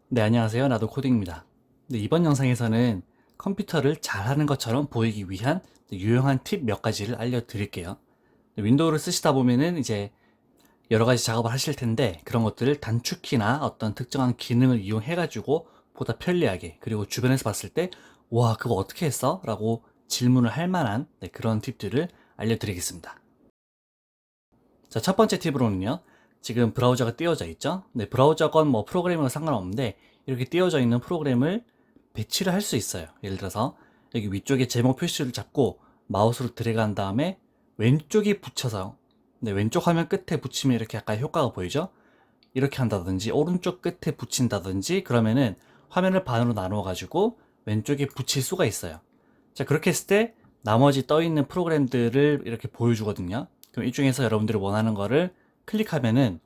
네, 안녕하세요. 나도 코딩입니다. 네, 이번 영상에서는 컴퓨터를 잘하는 것처럼 보이기 위한 유용한 팁 몇 가지를 알려드릴게요. 네, 윈도우를 쓰시다 보면은 이제 여러 가지 작업을 하실 텐데 그런 것들을 단축키나 어떤 특정한 기능을 이용해가지고 보다 편리하게 그리고 주변에서 봤을 때 와, 그거 어떻게 했어? 라고 질문을 할 만한 그런 팁들을 알려드리겠습니다. 자, 첫 번째 팁으로는요. 지금 브라우저가 띄워져 있죠? 네, 브라우저건 뭐 프로그램이건 상관없는데 이렇게 띄워져 있는 프로그램을 배치를 할 수 있어요. 예를 들어서 여기 위쪽에 제목 표시를 잡고 마우스로 드래그한 다음에 왼쪽에 붙여서 네, 왼쪽 화면 끝에 붙이면 이렇게 약간 효과가 보이죠? 이렇게 한다든지 오른쪽 끝에 붙인다든지 그러면은 화면을 반으로 나누어 가지고 왼쪽에 붙일 수가 있어요. 자, 그렇게 했을 때 나머지 떠 있는 프로그램들을 이렇게 보여주거든요. 그럼 이 중에서 여러분들이 원하는 거를 클릭하면은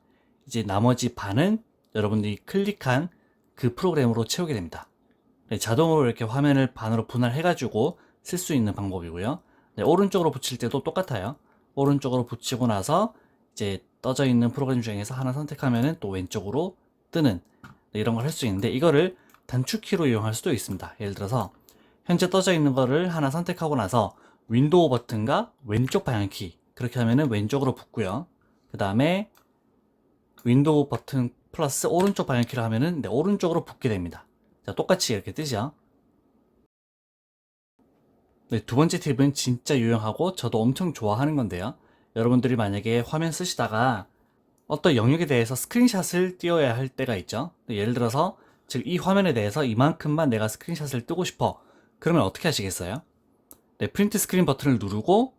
이제 나머지 반은 여러분들이 클릭한 그 프로그램으로 채우게 됩니다. 네, 자동으로 이렇게 화면을 반으로 분할해가지고 쓸 수 있는 방법이고요. 네, 오른쪽으로 붙일 때도 똑같아요. 오른쪽으로 붙이고 나서 이제 떠져 있는 프로그램 중에서 하나 선택하면은 또 왼쪽으로 뜨는 네, 이런 걸 할 수 있는데 이거를 단축키로 이용할 수도 있습니다. 예를 들어서 현재 떠져 있는 거를 하나 선택하고 나서 윈도우 버튼과 왼쪽 방향키 그렇게 하면은 왼쪽으로 붙고요. 그 다음에 윈도우 버튼 플러스 오른쪽 방향키를 하면은 네, 오른쪽으로 붙게 됩니다. 자, 똑같이 이렇게 뜨죠. 네, 두 번째 팁은 진짜 유용하고 저도 엄청 좋아하는 건데요. 여러분들이 만약에 화면 쓰시다가 어떤 영역에 대해서 스크린샷을 띄워야 할 때가 있죠. 네, 예를 들어서 즉 이 화면에 대해서 이만큼만 내가 스크린샷을 뜨고 싶어. 그러면 어떻게 하시겠어요? 네, 프린트 스크린 버튼을 누르고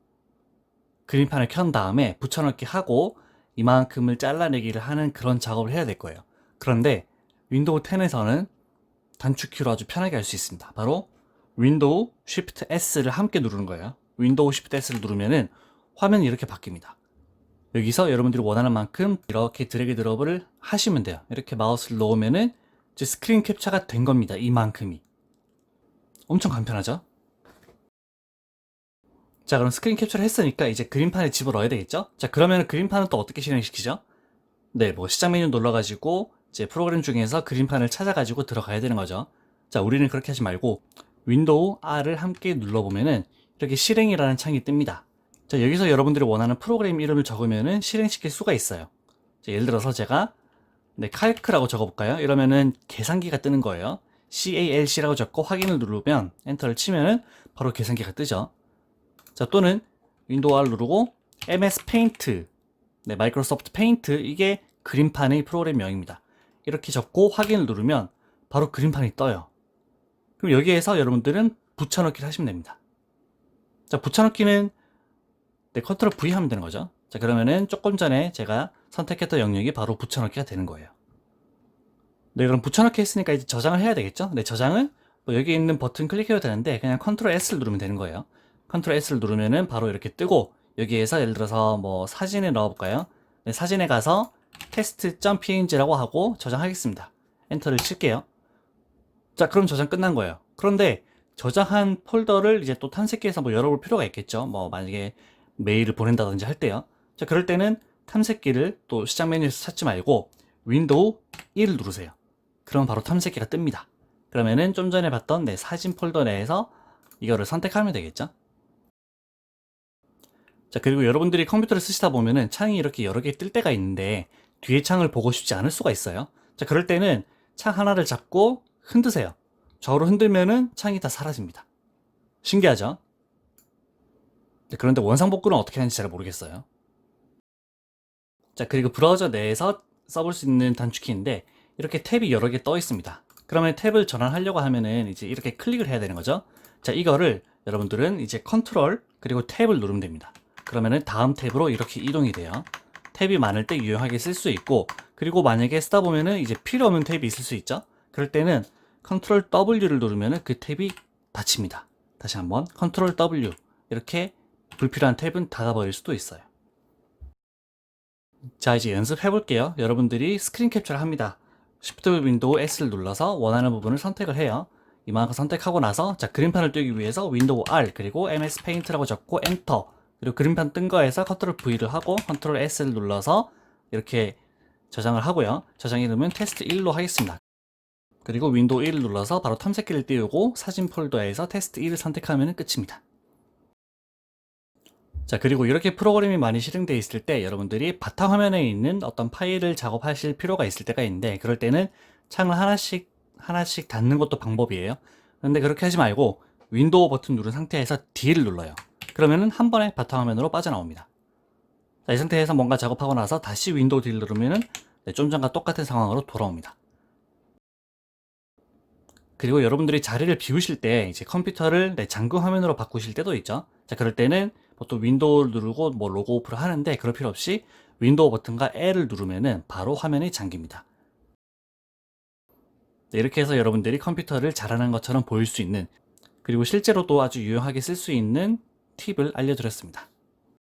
그림판을 켠 다음에 붙여넣기 하고 이만큼을 잘라내기를 하는 그런 작업을 해야 될 거예요. 그런데 윈도우 10에서는 단축키로 아주 편하게 할 수 있습니다. 바로 윈도우 Shift S를 함께 누르는 거예요. 윈도우 Shift S를 누르면은 화면이 이렇게 바뀝니다. 여기서 여러분들이 원하는 만큼 이렇게 드래그 드롭을 하시면 돼요. 이렇게 마우스를 놓으면은 이제 스크린 캡처가 된 겁니다. 이만큼이. 엄청 간편하죠? 자, 그럼 스크린 캡처를 했으니까 이제 그림판에 집어넣어야 되겠죠? 자, 그러면 그림판은 또 어떻게 실행시키죠? 네, 뭐 시작 메뉴 눌러가지고 이제 프로그램 중에서 그림판을 찾아가지고 들어가야 되는 거죠. 자, 우리는 그렇게 하지 말고 윈도우 R을 함께 눌러보면은 이렇게 실행이라는 창이 뜹니다. 자, 여기서 여러분들이 원하는 프로그램 이름을 적으면은 실행시킬 수가 있어요. 자, 예를 들어서 제가 네, 칼크라고 적어볼까요? 이러면은 계산기가 뜨는 거예요. CALC라고 적고 확인을 누르면 엔터를 치면은 바로 계산기가 뜨죠. 자, 또는 윈도우 R 누르고 MS 페인트, 네, 마이크로소프트 페인트 이게 그림판의 프로그램명입니다. 이렇게 적고 확인을 누르면 바로 그림판이 떠요. 그럼 여기에서 여러분들은 붙여넣기를 하시면 됩니다. 자, 붙여넣기는 네, 컨트롤 V 하면 되는 거죠. 자, 그러면은 조금 전에 제가 선택했던 영역이 바로 붙여넣기가 되는 거예요. 네, 그럼 붙여넣기 했으니까 이제 저장을 해야 되겠죠? 네, 저장은 뭐 여기 있는 버튼 클릭해도 되는데 그냥 컨트롤 S를 누르면 되는 거예요. 컨트롤 S를 누르면은 바로 이렇게 뜨고 여기에서 예를 들어서 뭐 사진에 넣어볼까요? 네, 사진에 가서 test.png라고 하고 저장하겠습니다. 엔터를 칠게요. 자, 그럼 저장 끝난 거예요. 그런데 저장한 폴더를 이제 또 탐색기에서 뭐 열어볼 필요가 있겠죠. 뭐 만약에 메일을 보낸다든지 할 때요. 자, 그럴 때는 탐색기를 또 시작 메뉴에서 찾지 말고 윈도우 1을 누르세요. 그럼 바로 탐색기가 뜹니다. 그러면은 좀 전에 봤던 내 사진 폴더 내에서 이거를 선택하면 되겠죠. 자, 그리고 여러분들이 컴퓨터를 쓰시다 보면은 창이 이렇게 여러 개 뜰 때가 있는데 뒤에 창을 보고 싶지 않을 수가 있어요. 자, 그럴 때는 창 하나를 잡고 흔드세요. 좌우로 흔들면은 창이 다 사라집니다. 신기하죠? 네, 그런데 원상복구는 어떻게 하는지 잘 모르겠어요. 자, 그리고 브라우저 내에서 써볼 수 있는 단축키인데 이렇게 탭이 여러 개 떠 있습니다. 그러면 탭을 전환하려고 하면은 이제 이렇게 클릭을 해야 되는 거죠. 자, 이거를 여러분들은 이제 컨트롤 그리고 탭을 누르면 됩니다. 그러면은 다음 탭으로 이렇게 이동이 돼요. 탭이 많을 때 유용하게 쓸 수 있고 그리고 만약에 쓰다 보면은 이제 필요 없는 탭이 있을 수 있죠. 그럴 때는 컨트롤 W를 누르면은 그 탭이 닫힙니다. 다시 한번 컨트롤 W 이렇게 불필요한 탭은 닫아버릴 수도 있어요. 자, 이제 연습해 볼게요. 여러분들이 스크린 캡처를 합니다. Shift 윈도우 S를 눌러서 원하는 부분을 선택을 해요. 이만큼 선택하고 나서 자, 그림판을 띄우기 위해서 윈도우 R 그리고 MS 페인트라고 적고 엔터 그리고 그림판 뜬 거에서 컨트롤 V를 하고 컨트롤 S를 눌러서 이렇게 저장을 하고요. 저장 이름은 테스트 1로 하겠습니다. 그리고 윈도우 1을 눌러서 바로 탐색기를 띄우고 사진 폴더에서 테스트 1을 선택하면 끝입니다. 자, 그리고 이렇게 프로그램이 많이 실행되어 있을 때 여러분들이 바탕화면에 있는 어떤 파일을 작업하실 필요가 있을 때가 있는데, 그럴 때는 창을 하나씩 닫는 것도 방법이에요. 근데 그렇게 하지 말고 윈도우 버튼 누른 상태에서 D를 눌러요. 그러면은 한 번에 바탕화면으로 빠져나옵니다. 자, 이 상태에서 뭔가 작업하고 나서 다시 윈도우 D를 누르면은 좀 전과 똑같은 상황으로 돌아옵니다. 그리고 여러분들이 자리를 비우실 때 이제 컴퓨터를 잠금 화면으로 바꾸실 때도 있죠. 자, 그럴 때는 보통 윈도우를 누르고 뭐 로그 오프를 하는데, 그럴 필요 없이 윈도우 버튼과 L을 누르면은 바로 화면이 잠깁니다. 네, 이렇게 해서 여러분들이 컴퓨터를 잘하는 것처럼 보일 수 있는, 그리고 실제로도 아주 유용하게 쓸 수 있는 팁을 알려드렸습니다.